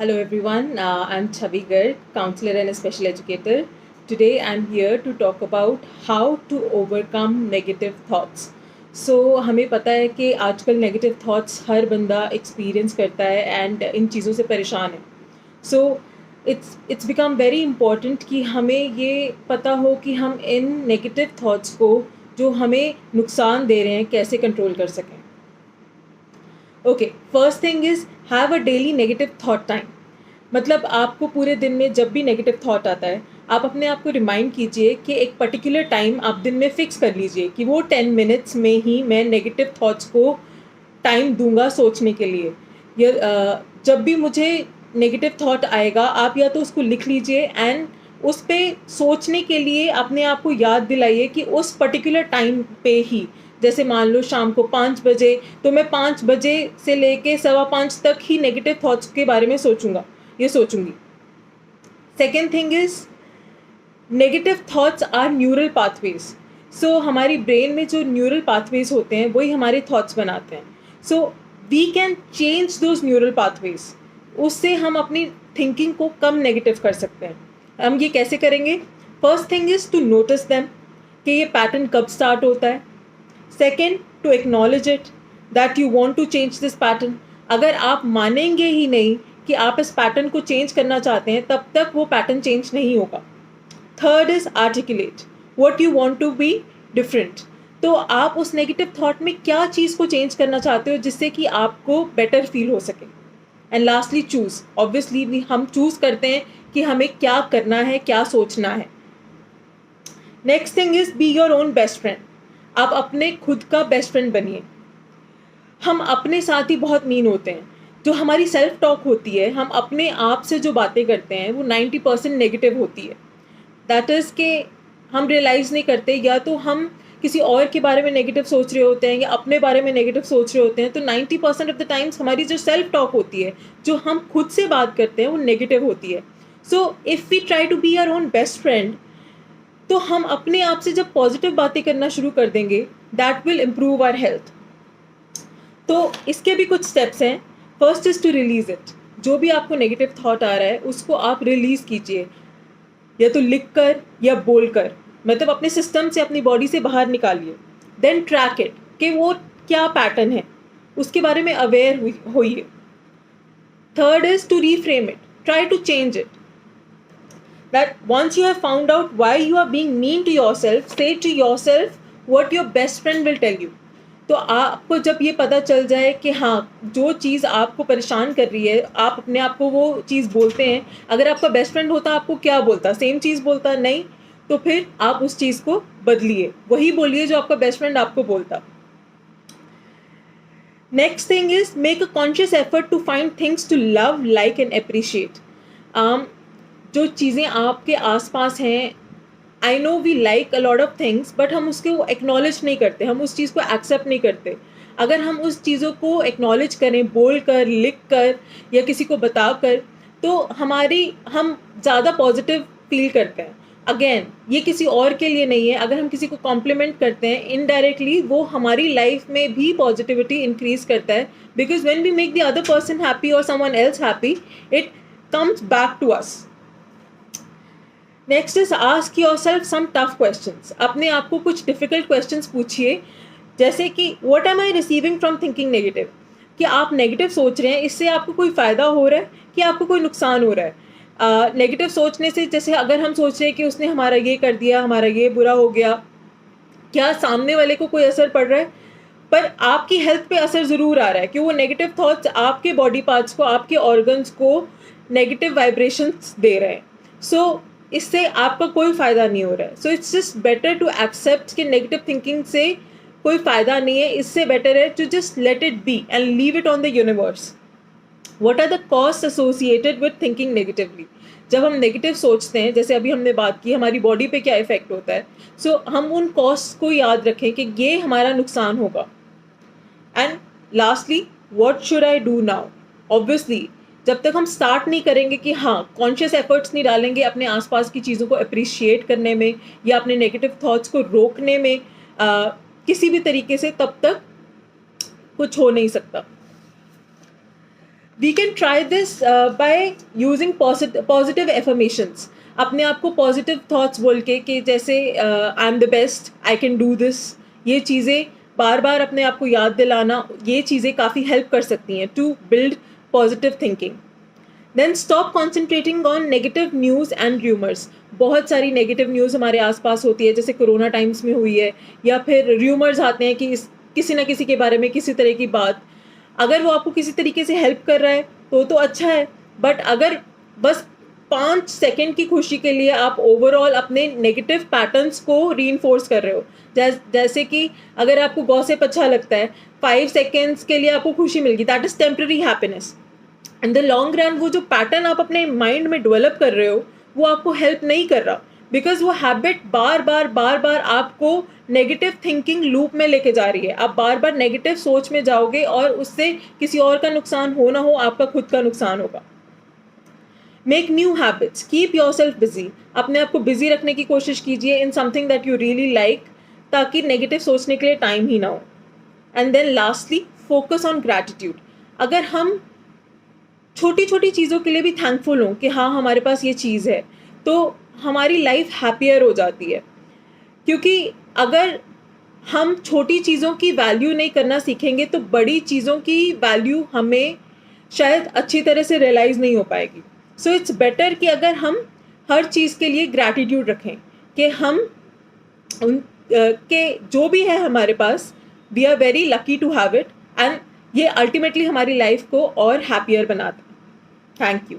Hello everyone, I'm Chavi Garg, counselor and a special educator. Today I'm here to talk about how to overcome negative thoughts. So हमें पता है कि आजकल negative thoughts हर बंदा experience करता है and in चीज़ों से परेशान है. So it's become very important कि हमें ये पता हो कि हम इन नेगेटिव थॉट्स को जो हमें नुकसान दे रहे हैं कैसे कंट्रोल कर सकें. Okay, first thing is have a daily negative thought time. मतलब आपको पूरे दिन में जब भी नेगेटिव थॉट आता है, आप अपने आप को रिमाइंड कीजिए कि एक पर्टिकुलर टाइम आप दिन में फ़िक्स कर लीजिए कि वो 10 मिनट्स में ही मैं नेगेटिव थॉट्स को टाइम दूंगा सोचने के लिए. जब भी मुझे नेगेटिव थॉट आएगा, आप या तो उसको लिख लीजिए एंड उस पे सोचने के लिए अपने आप को याद दिलाइए कि उस पर्टिकुलर टाइम पे ही, जैसे मान लो शाम को 5 बजे, तो मैं 5 बजे से लेके 5:15 तक ही नेगेटिव थॉट्स के बारे में सोचूंगी. Second thing is negative thoughts are neural pathways. So हमारी ब्रेन में जो न्यूरल पाथवेज होते हैं वही हमारे थॉट्स बनाते हैं. So we can change those neural pathways. उससे हम अपनी थिंकिंग को कम नेगेटिव कर सकते हैं. हम ये कैसे करेंगे? First thing is to notice them कि ये पैटर्न कब स्टार्ट होता है. Second, to acknowledge it that you want to change this pattern. अगर आप मानेंगे ही नहीं कि आप इस पैटर्न को चेंज करना चाहते हैं, तब तक वो पैटर्न चेंज नहीं होगा. Third is articulate what you want to be different. तो आप उस नेगेटिव थॉट में क्या चीज़ को चेंज करना चाहते हो जिससे कि आपको बेटर फील हो सके. And lastly choose. ऑब्वियसली हम चूज करते हैं कि हमें क्या करना है, क्या सोचना है. Next thing is be your own best friend. आप अपने खुद का बेस्ट फ्रेंड बनिए. हम अपने साथ ही बहुत मीन होते हैं. जो हमारी सेल्फ टॉक होती है, हम अपने आप से जो बातें करते हैं, वो 90% नेगेटिव होती है. दैट इज़ के हम रियलाइज़ नहीं करते, या तो हम किसी और के बारे में नेगेटिव सोच रहे होते हैं या अपने बारे में नेगेटिव सोच रहे होते हैं. तो 90% ऑफ द टाइम्स हमारी जो सेल्फ टॉक होती है, जो हम खुद से बात करते हैं, वो नेगेटिव होती है. So if we try to be our own best friend, तो हम अपने आप से जब पॉजिटिव बातें करना शुरू कर देंगे, that will improve our health. तो इसके भी कुछ स्टेप्स हैं. First is to release it. जो भी आपको नेगेटिव थॉट आ रहा है उसको आप रिलीज़ कीजिए, या तो लिख कर या बोल कर. मतलब अपने सिस्टम से, अपनी बॉडी से बाहर निकालिए. देन ट्रैक इट कि वो क्या पैटर्न है, उसके बारे में अवेयर होइए. Third is to reframe it. Try to change it. That once you have found out why you are being mean to yourself, say to yourself what your best friend will tell you. तो आपको जब ये पता चल जाए कि हाँ, जो चीज़ आपको परेशान कर रही है, आप अपने आप को वो चीज़ बोलते हैं. अगर आपका बेस्ट फ्रेंड होता, आपको क्या बोलता? सेम चीज़ बोलता? नहीं. तो फिर आप उस चीज़ को बदलिए, वही बोलिए जो आपका बेस्ट फ्रेंड आपको बोलता. Next thing is make a conscious effort to find things to love, like and appreciate. जो चीज़ें आपके आसपास हैं, I know we like a lot of things, but हम उसको एक्नॉलेज नहीं करते, हम उस चीज़ को एक्सेप्ट नहीं करते. अगर हम उस चीज़ों को एक्नॉलेज करें, बोल कर, लिख कर या किसी को बता कर, तो हम ज़्यादा पॉजिटिव फील करते हैं. अगेन, ये किसी और के लिए नहीं है. अगर हम किसी को कॉम्प्लीमेंट करते हैं, इनडायरेक्टली वो हमारी लाइफ में भी पॉजिटिविटी इंक्रीज करता है. Because when we make the other person happy और someone else happy, it comes back to us. Next is ask yourself some tough questions. अपने आप को कुछ डिफिकल्ट क्वेश्चंस पूछिए, जैसे कि what am I receiving from thinking negative. कि आप नेगेटिव सोच रहे हैं, इससे आपको कोई फ़ायदा हो रहा है कि आपको कोई नुकसान हो रहा है. नेगेटिव सोचने से, जैसे अगर हम सोच रहे हैं कि उसने हमारा ये कर दिया, हमारा ये बुरा हो गया, क्या सामने वाले को कोई असर पड़ रहा है? पर आपकी हेल्थ पे असर ज़रूर आ रहा है कि वो नेगेटिव थॉट्स आपके बॉडी पार्ट्स को, आपके ऑर्गन्स को नेगेटिव वाइब्रेशंस दे रहे हैं. सो इससे आपका कोई फ़ायदा नहीं हो रहा है. So it's just better to accept कि नेगेटिव थिंकिंग से कोई फ़ायदा नहीं है. इससे बेटर है to just let it be and leave it on the universe. What are the cost associated with thinking negatively. जब हम नेगेटिव सोचते हैं, जैसे अभी हमने बात की, हमारी बॉडी पे क्या इफेक्ट होता है. सो हम उन कॉस्ट को याद रखें कि ये हमारा नुकसान होगा. And lastly, what should I do now. Obviously जब तक हम स्टार्ट नहीं करेंगे कि हाँ, कॉन्शियस एफर्ट्स नहीं डालेंगे अपने आसपास की चीज़ों को अप्रिशिएट करने में या अपने नेगेटिव थॉट्स को रोकने में किसी भी तरीके से, तब तक कुछ हो नहीं सकता. We can try this by using positive affirmations. अपने आप को पॉजिटिव थॉट्स बोल के कि जैसे I am the best, I can do this, ये चीज़ें बार बार अपने आप को याद दिलाना, ये चीज़ें काफ़ी हेल्प कर सकती हैं to build positive thinking. Then stop concentrating on negative news and rumours. बहुत सारी नेगेटिव न्यूज़ हमारे आसपास होती है, जैसे कोरोना टाइम्स में हुई है, या फिर र्यूमर्स आते हैं कि किसी ना किसी के बारे में किसी तरह की बात. अगर वो आपको किसी तरीके से हेल्प कर रहा है तो अच्छा है, बट अगर बस 5 सेकंड की खुशी के लिए आप ओवरऑल अपने नेगेटिव पैटर्न्स को रीइंफोर्स कर रहे हो, जैसे कि अगर आपको गॉसिप अच्छा लगता है, 5 सेकेंड्स के लिए आपको खुशी मिल गई, that is temporary happiness. In the long run वो जो पैटर्न आप अपने माइंड में डेवलप कर रहे हो वो आपको हेल्प नहीं कर रहा, बिकॉज वो हैबिट बार बार आपको नेगेटिव थिंकिंग लूप में लेके जा रही है. आप बार बार नेगेटिव सोच में जाओगे और उससे किसी और का नुकसान हो ना हो, आपका खुद का नुकसान होगा. Make new habits, keep your self busy. अपने आप को बिजी रखने की कोशिश कीजिए in something that you really like, ताकि नेगेटिव सोचने के लिए टाइम ही ना हो. And then lastly focus on gratitude. अगर हम छोटी छोटी चीज़ों के लिए भी थैंकफुल हों कि हाँ हमारे पास ये चीज़ है, तो हमारी लाइफ हैप्पियर हो जाती है. क्योंकि अगर हम छोटी चीज़ों की वैल्यू नहीं करना सीखेंगे तो बड़ी चीज़ों की वैल्यू हमें शायद अच्छी तरह से रियलाइज़ नहीं हो पाएगी. सो इट्स बेटर कि अगर हम हर चीज़ के लिए ग्रैटिट्यूड रखें कि हम उन के जो भी है हमारे पास, we are very lucky to have it, and ये अल्टीमेटली हमारी लाइफ को और हैप्पियर बनाता है. Thank you.